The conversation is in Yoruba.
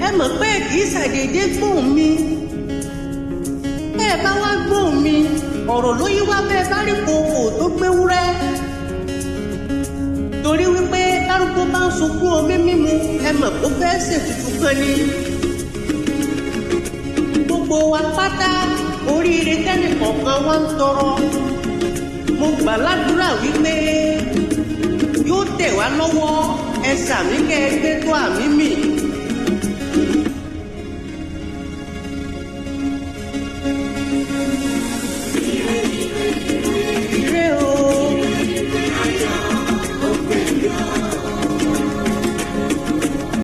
ẹ mọ̀ pé kì í ṣàdédé gbóhùn mi. Ẹ bá wá gbóhùn mi, ọ̀rọ̀ ló yí wá bẹ́ẹ̀ bá rí kòkò tó gbéwúrẹ́. Torí wípé tárúgbó bá ń sunkún omi mímu, ẹ mọ̀ kó fẹ́ ṣètùtù kan ni. Gbogbo wa pátá oríire tẹ́nìkọ̀ọ̀kan wá ń tọrọ. Mo gbà ládùúrà wípé yóò tẹ̀ wá lọ́wọ́, ẹ sàmí kẹ́ ẹ gbé tó àmì